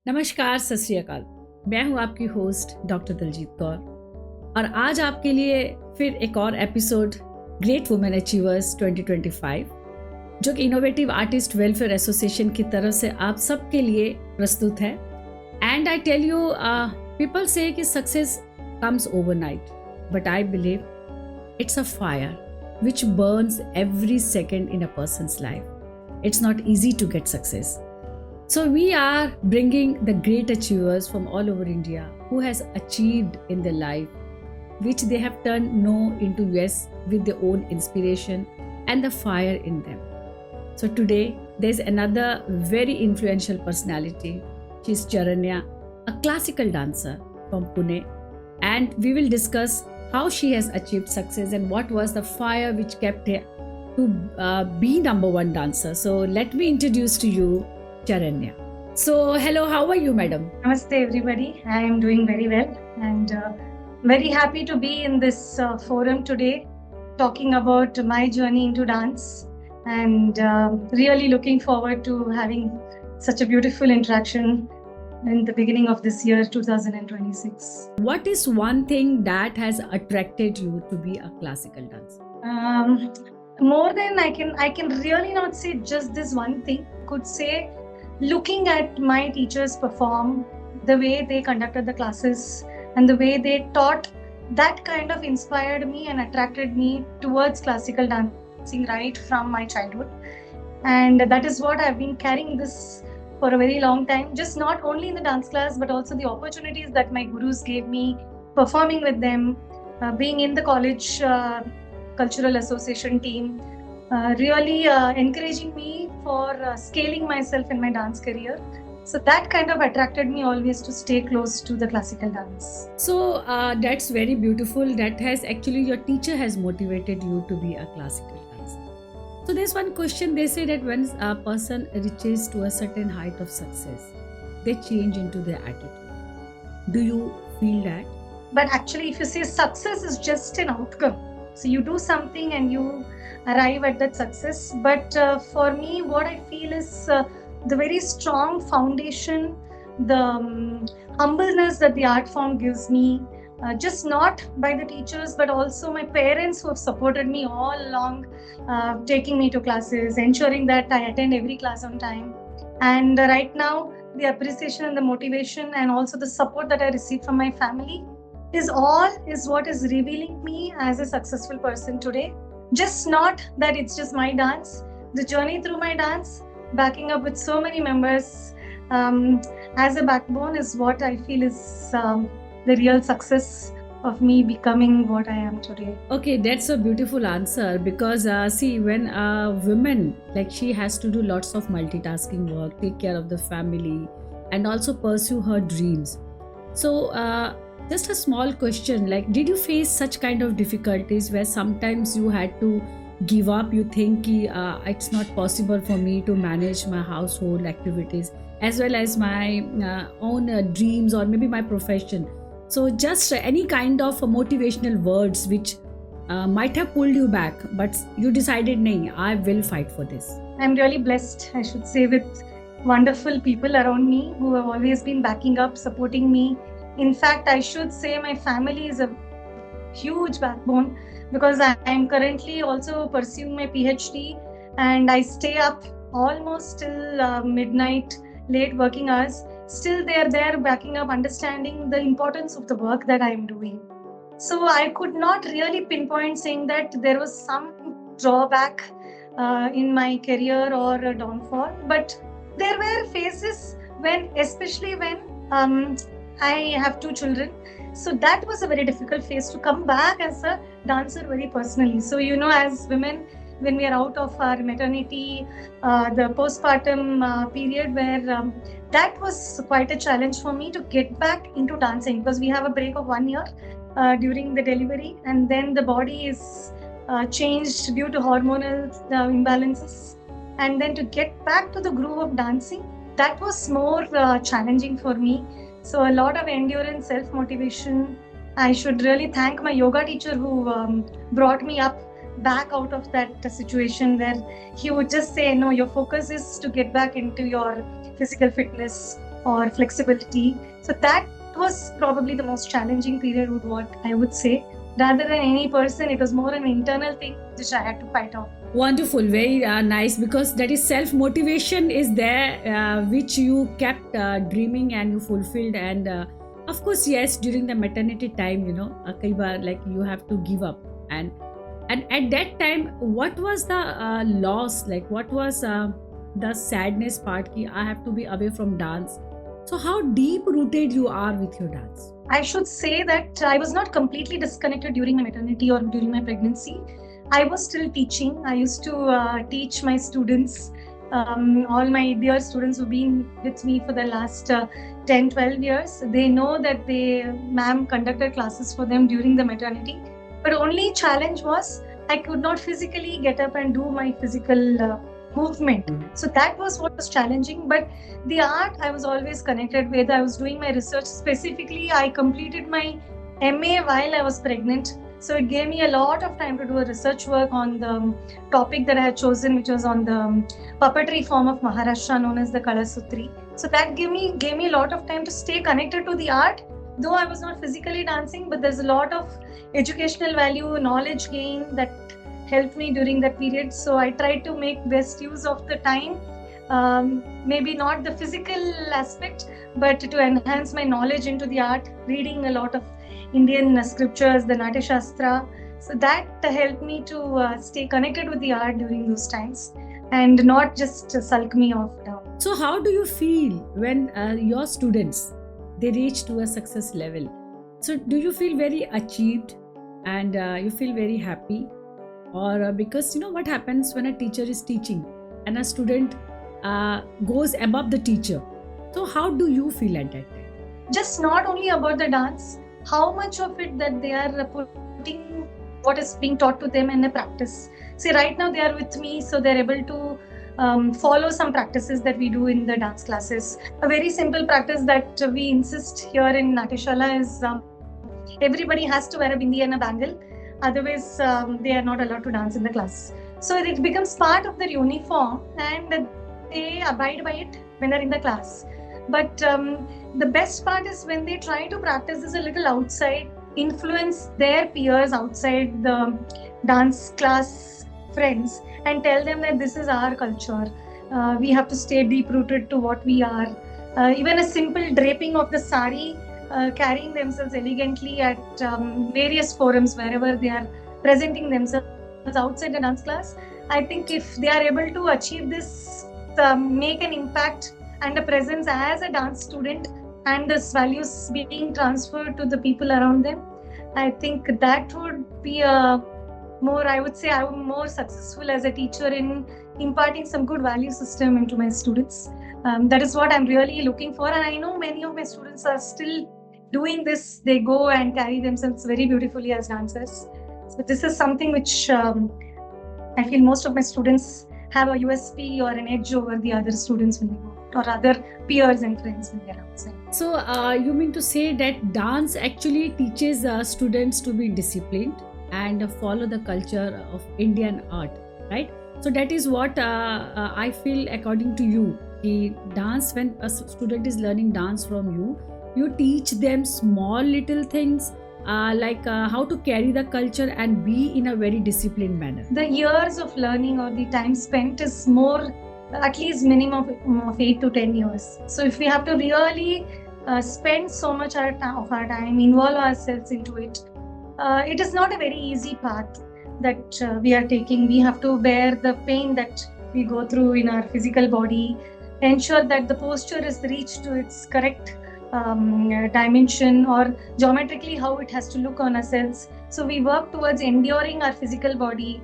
नमस्कार, सत श्री अकाल। मैं हूं आपकी होस्ट डॉक्टर दलजीत कौर और आज आपके लिए फिर एक और एपिसोड ग्रेट वुमेन अचीवर्स 2025 जो कि इनोवेटिव आर्टिस्ट वेलफेयर एसोसिएशन की तरफ से आप सबके लिए प्रस्तुत है। And I tell you, people say कि success comes overnight, but I believe it's a fire which burns every second in a person's life. It's not easy to get success. So we are bringing the great achievers from all over India who has achieved in their life, which they have turned no into yes with their own inspiration and the fire in them. So today there's another very influential personality. She's Charanya, a classical dancer from Pune, and we will discuss how she has achieved success and what was the fire which kept her to be number one dancer. So let me introduce to you Charanya. So hello, how are you, madam? Namaste everybody. I am doing very well and very happy to be in this forum today talking about my journey into dance and really looking forward to having such a beautiful interaction in the beginning of this year 2026. What is one thing that has attracted you to be a classical dancer? More than I can really not say just this one thing. Could say looking at my teachers perform, the way they conducted the classes and the way they taught, that kind of inspired me and attracted me towards classical dancing right from my childhood. And that is what I've been carrying this for a very long time, just not only in the dance class but also the opportunities that my gurus gave me, performing with them, being in the college cultural association team, really encouraging me for scaling myself in my dance career. So that kind of attracted me always to stay close to the classical dance. So that's very beautiful. That has actually, your teacher has motivated you to be a classical dancer. So there's one question. They say that when a person reaches to a certain height of success, they change into their attitude. Do you feel that? But actually, if you say success is just an outcome, so you do something and you arrive at that success. But for me, what I feel is the very strong foundation, the humbleness that the art form gives me, just not by the teachers but also my parents who have supported me all along, taking me to classes, ensuring that I attend every class on time. And right now, the appreciation and the motivation and also the support that I receive from my family is what is revealing me as a successful person today. Just not that it's just my dance, the journey through my dance, backing up with so many members as a backbone is what I feel is the real success of me becoming what I am today. Okay, that's a beautiful answer because see, when a woman, like, she has to do lots of multitasking work, take care of the family and also pursue her dreams. So just a small question, like, did you face such kind of difficulties where sometimes you had to give up? You think it's not possible for me to manage my household activities as well as my own dreams or maybe my profession. So just any kind of motivational words which might have pulled you back, but you decided, nahin, I will fight for this. I'm really blessed, I should say, with wonderful people around me who have always been backing up, supporting me. In fact, I should say my family is a huge backbone because I am currently also pursuing my PhD and I stay up almost till midnight, late working hours. Still they are there backing up, understanding the importance of the work that I am doing. So I could not really pinpoint saying that there was some drawback in my career or a downfall, but there were phases when, especially when I have 2 children. So that was a very difficult phase to come back as a dancer very personally. So, you know, as women, when we are out of our maternity, the postpartum period where that was quite a challenge for me to get back into dancing because we have a break of 1 year during the delivery and then the body is changed due to hormonal imbalances. And then to get back to the groove of dancing, that was more challenging for me. So a lot of endurance, self-motivation. I should really thank my yoga teacher who brought me up back out of that situation where he would just say, no, your focus is to get back into your physical fitness or flexibility. So that was probably the most challenging period, with what I would say. Rather than any person, it was more an internal thing which I had to fight off. Wonderful, very nice, because that is self motivation is there, which you kept dreaming and you fulfilled. And of course, yes, during the maternity time, kai baar, like you have to give up. And at that time, what was the loss? Like, what was the sadness part? Ki I have to be away from dance. So how deep rooted you are with your dance? I should say that I was not completely disconnected during my maternity or during my pregnancy. I was still teaching. I used to teach my students, all my dear students who've been with me for the last 10, 12 years. They know that ma'am conducted classes for them during the maternity. But only challenge was I could not physically get up and do my physical movement. So that was what was challenging. But the art I was always connected with. I was doing my research. Specifically, I completed my MA while I was pregnant. So it gave me a lot of time to do a research work on the topic that I had chosen, which was on the puppetry form of Maharashtra known as the Kalasutri. So that gave me a lot of time to stay connected to the art. Though I was not physically dancing, but there's a lot of educational value, knowledge gain that helped me during that period. So I tried to make best use of the time. Maybe not the physical aspect, but to enhance my knowledge into the art, reading a lot of Indian scriptures, the Natya Shastra. So that helped me to stay connected with the art during those times and not just sulk me off down. So how do you feel when your students, they reach to a success level? So do you feel very achieved and you feel very happy? Or because what happens when a teacher is teaching and a student goes above the teacher? So how do you feel at that time? Just not only about the dance, how much of it that they are putting what is being taught to them in a practice. See, right now they are with me, so they're able to follow some practices that we do in the dance classes. A very simple practice that we insist here in Natyashala is everybody has to wear a bindi and a bangle. Otherwise, they are not allowed to dance in the class. So it becomes part of their uniform and they abide by it when they're in the class. But the best part is when they try to practice this a little outside, influence their peers outside the dance class friends and tell them that this is our culture. We have to stay deep rooted to what we are. Even a simple draping of the sari, carrying themselves elegantly at various forums wherever they are presenting themselves outside the dance class. I think if they are able to achieve this, make an impact and a presence as a dance student and these values being transferred to the people around them, I think that would be I would say I'm more successful as a teacher in imparting some good value system into my students. That is what I'm really looking for, and I know many of my students are still doing this. They go and carry themselves very beautifully as dancers. So this is something which I feel most of my students have a USP or an edge over the other students when they go, or other peers and friends when they're outside. So you mean to say that dance actually teaches students to be disciplined and follow the culture of Indian art, right? So that is what I feel according to you. The dance, when a student is learning dance from you, you teach them small little things like how to carry the culture and be in a very disciplined manner. The years of learning or the time spent is more, at least minimum of 8 to 10 years. So if we have to really spend so much of our time, involve ourselves into it, it is not a very easy path that we are taking. We have to bear the pain that we go through in our physical body, ensure that the posture is reached to its correct dimension or geometrically how it has to look on ourselves. So we work towards enduring our physical body,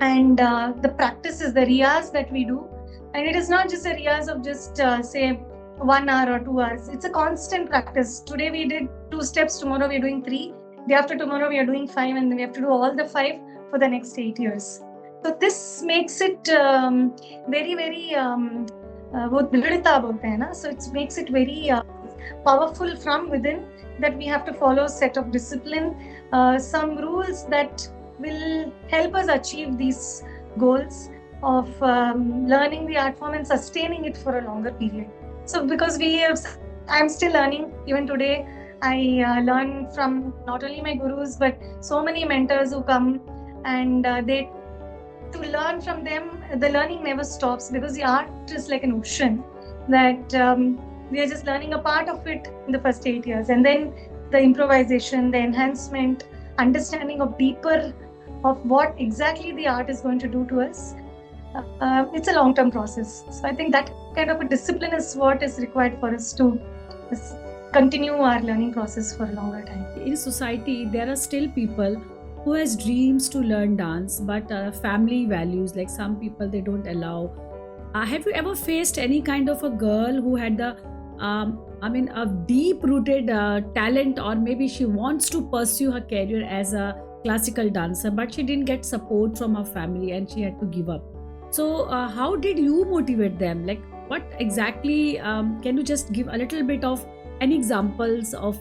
and the practices, the riyaz that we do, and it is not just a riyaz of just say 1 hour or 2 hours. It's a constant practice. Today we did 2 steps, tomorrow we are doing 3, day after tomorrow we are doing 5, and then we have to do all the 5 for the next 8 years. So this makes it very, very so it makes it very powerful from within, that we have to follow a set of discipline, some rules that will help us achieve these goals of learning the art form and sustaining it for a longer period. So because I'm still learning even today. I learn from not only my gurus but so many mentors who come, and they to learn from them. The learning never stops because the art is like an ocean that we are just learning a part of it in the first 8 years, and then the improvisation, the enhancement, understanding of deeper of what exactly the art is going to do to us. It's a long-term process. So I think that kind of a discipline is what is required for us to continue our learning process for a longer time. In society, there are still people who has dreams to learn dance, but family values, like some people, they don't allow. Have you ever faced any kind of a girl who had the a deep rooted talent, or maybe she wants to pursue her career as a classical dancer, but she didn't get support from her family and she had to give up? So how did you motivate them? Like, what exactly, can you just give a little bit of any examples of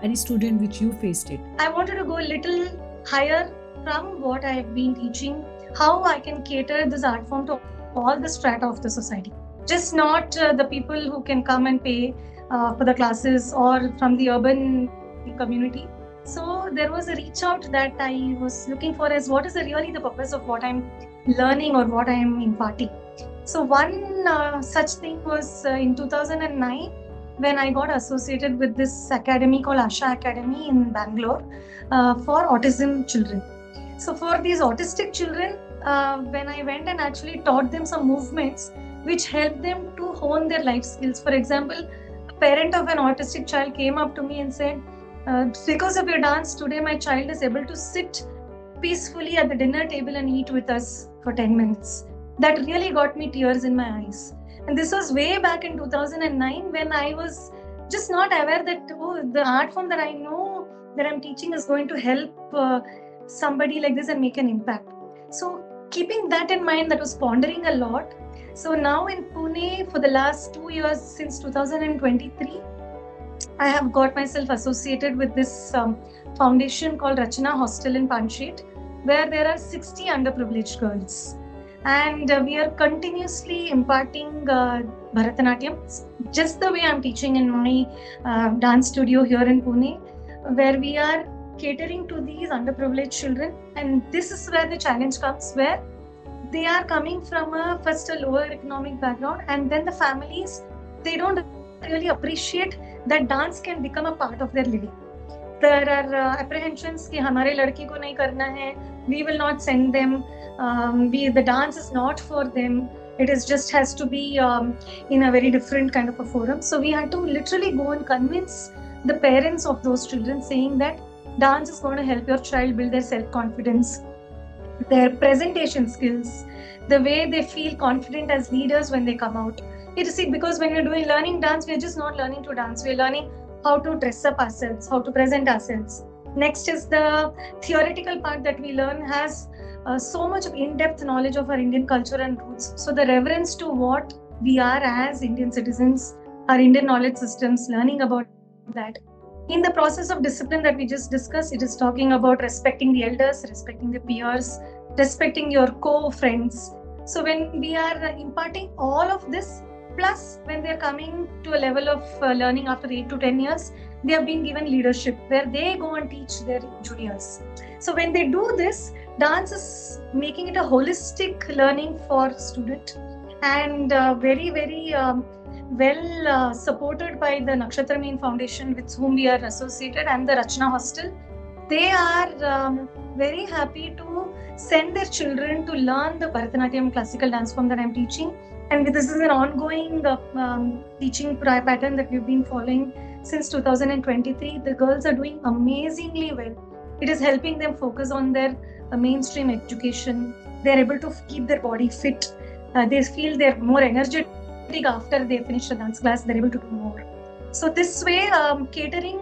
any student which you faced it? I wanted to go a little higher from what I have been teaching, how I can cater this art form to all the strata of the society. Just not the people who can come and pay for the classes or from the urban community. So there was a reach out that I was looking for as what is really the purpose of what I'm learning or what I am imparting. So one such thing was in 2009 when I got associated with this academy called Asha Academy in Bangalore for autism children. So for these autistic children, when I went and actually taught them some movements which helped them to hone their life skills. For example, a parent of an autistic child came up to me and said, because of your dance today, my child is able to sit peacefully at the dinner table and eat with us for 10 minutes. That really got me tears in my eyes. And this was way back in 2009 when I was just not aware that the art form that I know that I'm teaching is going to help somebody like this and make an impact. So keeping that in mind, that was pondering a lot. So now in Pune for the last 2 years, since 2023, I have got myself associated with this foundation called Rachana Hostel in Panshet, where there are 60 underprivileged girls. And we are continuously imparting Bharatanatyam, just the way I'm teaching in my dance studio here in Pune, where we are catering to these underprivileged children. And this is where the challenge comes, where they are coming from first a lower economic background, and then the families, they don't really appreciate that dance can become a part of their living. There are apprehensions कि हमारे लड़की को नहीं करना है, we will not send them, the dance is not for them, it is just has to be in a very different kind of a forum. So we had to literally go and convince the parents of those children, saying that dance is going to help your child build their self-confidence, their presentation skills, the way they feel confident as leaders when they come out. You see, because when we're learning dance, we're just not learning to dance, we're learning how to dress up ourselves, how to present ourselves. Next is the theoretical part that we learn has so much of in-depth knowledge of our Indian culture and roots. So the reverence to what we are as Indian citizens, our Indian knowledge systems, learning about that. In the process of discipline that we just discussed, it is talking about respecting the elders, respecting the peers, respecting your co-friends. So when we are imparting all of this, plus when they're coming to a level of learning after 8 to 10 years, they have been given leadership where they go and teach their juniors. So when they do this, dance is making it a holistic learning for student, and very, very well supported by the Nakshatra Main Foundation with whom we are associated, and the Rachana Hostel. They are very happy to send their children to learn the Bharatanatyam classical dance form that I'm teaching. And this is an ongoing teaching pattern that we've been following since 2023. The girls are doing amazingly well. It is helping them focus on their mainstream education. They're able to keep their body fit. They feel they're more energetic after they finish the dance class. They're able to do more. So this way, catering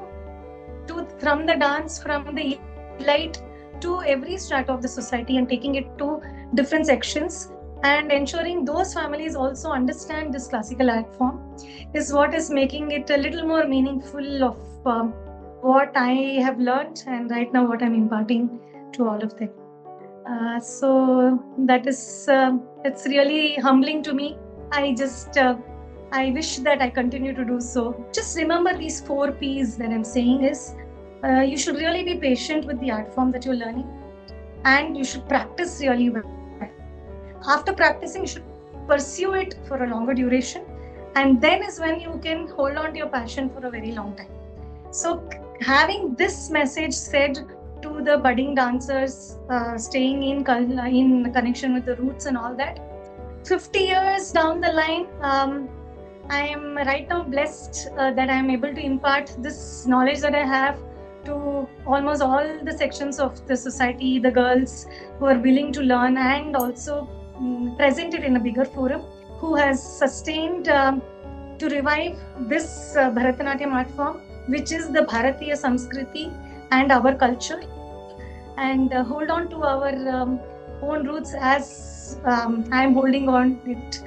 from the dance, from the elite to every strata of the society, and taking it to different sections, and ensuring those families also understand this classical art form is what is making it a little more meaningful of what I have learned, and right now what I'm imparting to all of them. So that is, it's really humbling to me. I just I wish that I continue to do so. Just remember these 4 P's that I'm saying is, you should really be patient with the art form that you're learning, and you should practice really well. After practicing, you should pursue it for a longer duration, and then is when you can hold on to your passion for a very long time. So having this message said to the budding dancers, staying in connection with the roots and all that, 50 years down the line, I am right now blessed that I am able to impart this knowledge that I have to almost all the sections of the society, the girls who are willing to learn, and also present it in a bigger forum, who has sustained to revive this Bharatanatyam art form, which is the Bharatiya Samskriti and our culture, and hold on to our own roots as I am holding on it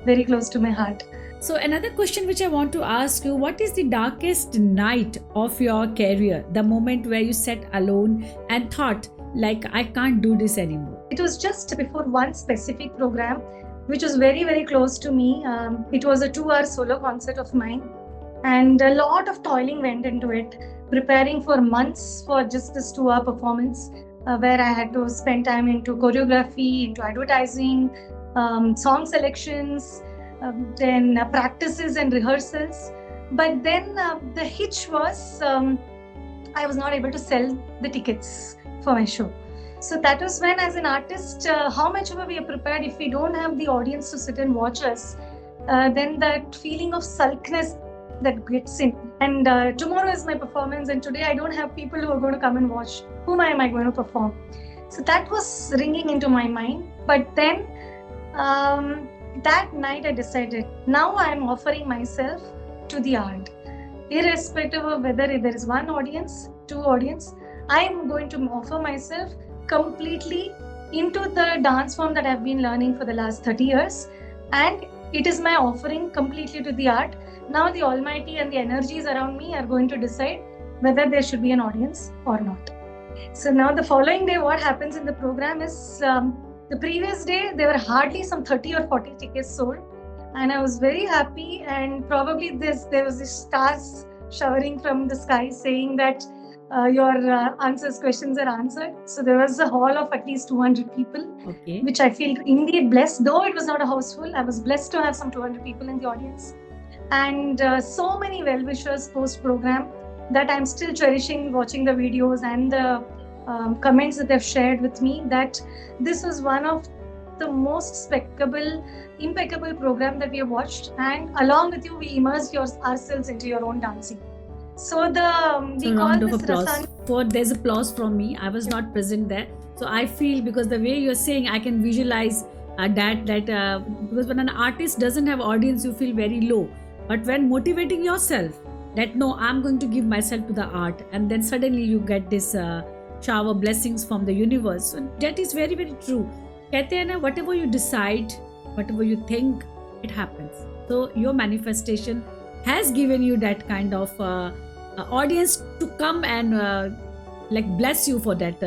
very close to my heart. So another question which I want to ask you, what is the darkest night of your career? The moment where you sat alone and thought, like, I can't do this anymore. It was just before one specific program, which was very, very close to me. It was a 2-hour solo concert of mine, and a lot of toiling went into it, preparing for months for just this 2-hour performance, where I had to spend time into choreography, into advertising, song selections, then practices and rehearsals. But then the hitch was I was not able to sell the tickets for my show. So that was when, as an artist, how much ever we are prepared, if we don't have the audience to sit and watch us, then that feeling of sulkiness that gets in. And tomorrow is my performance, and today I don't have people who are going to come and watch. Whom am I going to perform? So that was ringing into my mind. But then that night I decided, now I am offering myself to the art. Irrespective of whether there is one audience, 2 audience, I am going to offer myself completely into the dance form that I've been learning for the last 30 years. And it is my offering completely to the art. Now the Almighty and the energies around me are going to decide whether there should be an audience or not. So now the following day, what happens in the program is, the previous day, there were hardly some 30 or 40 tickets sold. And I was very happy, and probably there was this stars showering from the sky saying that your questions are answered. So there was a hall of at least 200 people, Okay. which I feel indeed blessed. Though it was not a house full, I was blessed to have some 200 people in the audience. And so many well-wishers post-program that I'm still cherishing, watching the videos and the comments that they've shared with me, that this was one of the most impeccable program that we have watched, and along with you, we immersed ourselves into your own dancing. So we call round of this applause. There's applause from me. I was not present there, so I feel, because the way you're saying, I can visualize that because when an artist doesn't have audience, you feel very low. But when motivating yourself, that no, I'm going to give myself to the art, and then suddenly you get this shower blessings from the universe. So that is very, very true. कहते हैं ना, whatever you decide, whatever you think, it happens. So your manifestation has given you that kind of audience to come and bless you for that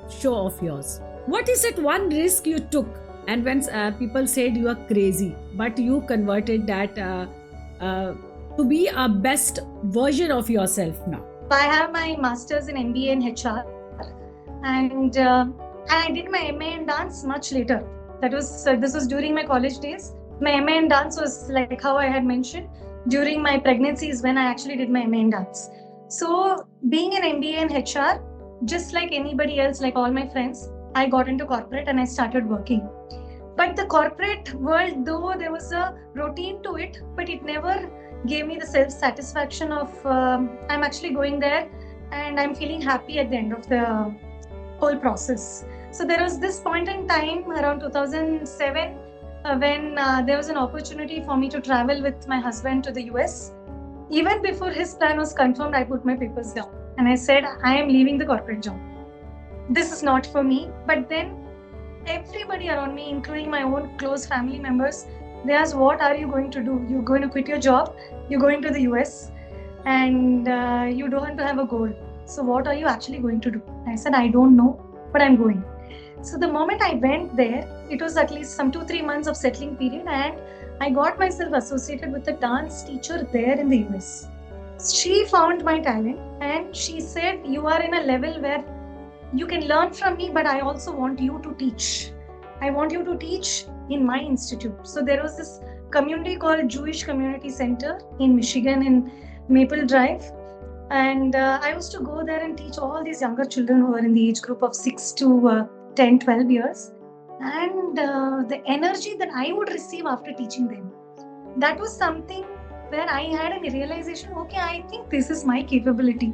show of yours. What is that one risk you took, and when people said you are crazy, but you converted that to be a best version of yourself now? I have my master's in MBA in HR, and I did my MA in dance much later. This was during my college days. My MA in dance was, like how I had mentioned, during my pregnancies when I actually did my MA in dance. So being an MBA in HR, just like anybody else, like all my friends, I got into corporate and I started working. But the corporate world, though there was a routine to it, but it never gave me the self-satisfaction of I'm actually going there and I'm feeling happy at the end of the whole process. So there was this point in time around 2007 when there was an opportunity for me to travel with my husband to the US. Even before his plan was confirmed, I put my papers down and I said, I am leaving the corporate job. This is not for me. But then everybody around me, including my own close family members, they asked, what are you going to do? You're going to quit your job, you're going to the US, and you don't want to have a goal. So what are you actually going to do? I said, I don't know, but I'm going. So the moment I went there, it was at least some 2-3 months of settling period, and I got myself associated with a dance teacher there in the US. She found my talent and she said, "You are in a level where you can learn from me, but I also want you to teach. I want you to teach in my institute." So there was this community called Jewish Community Center in Michigan in Maple Drive. And I used to go there and teach all these younger children who were in the age group of 6 to 10, 12 years. And the energy that I would receive after teaching them, that was something where I had a realization, okay, I think this is my capability.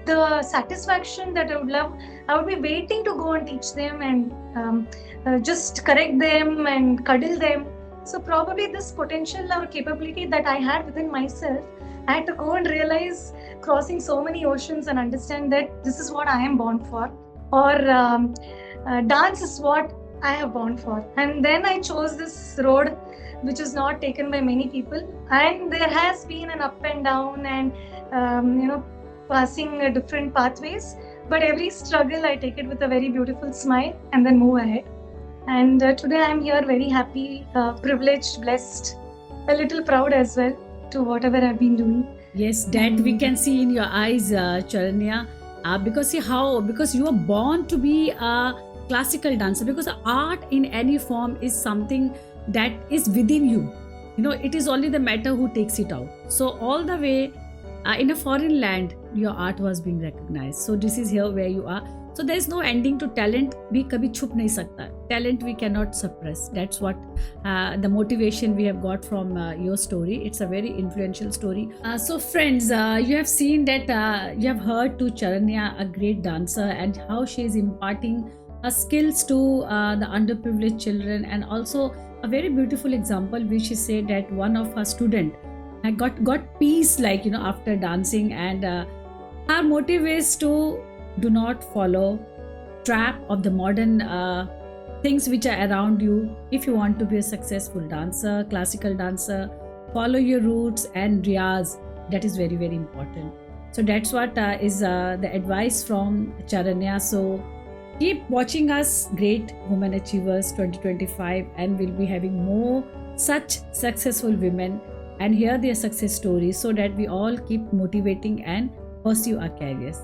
The satisfaction that I would love, I would be waiting to go and teach them and just correct them and cuddle them. So probably this potential or capability that I had within myself, I had to go and realize, crossing so many oceans, and understand that this is what I am born for, or dance is what I have born for. And then I chose this road, which is not taken by many people. And there has been an up and down and, passing different pathways. But every struggle, I take it with a very beautiful smile and then move ahead. And today I'm here very happy, privileged, blessed, a little proud as well to whatever I've been doing. Yes, that we can see in your eyes, Charanya. Because you are born to be a classical dancer. Because art in any form is something that is within you. It is only the matter who takes it out. So all the way in a foreign land, your art was being recognized. So this is here where you are. So there is no ending to talent. भी कभी छुप नहीं सकता. Talent we cannot suppress. That's what the motivation we have got from your story. It's a very influential story. So friends, you have seen that you have heard to Charanya, a great dancer, and how she is imparting her skills to the underprivileged children, and also a very beautiful example which she said that one of her student had got peace after dancing, and her motive is to do not follow trap of the modern things which are around you. If you want to be a successful dancer, classical dancer, follow your roots and riyaz. That is very, very important. So that's what is the advice from Charanya. So keep watching us, Great Women Achievers 2025, and we'll be having more such successful women and hear their success stories, so that we all keep motivating and pursue our careers.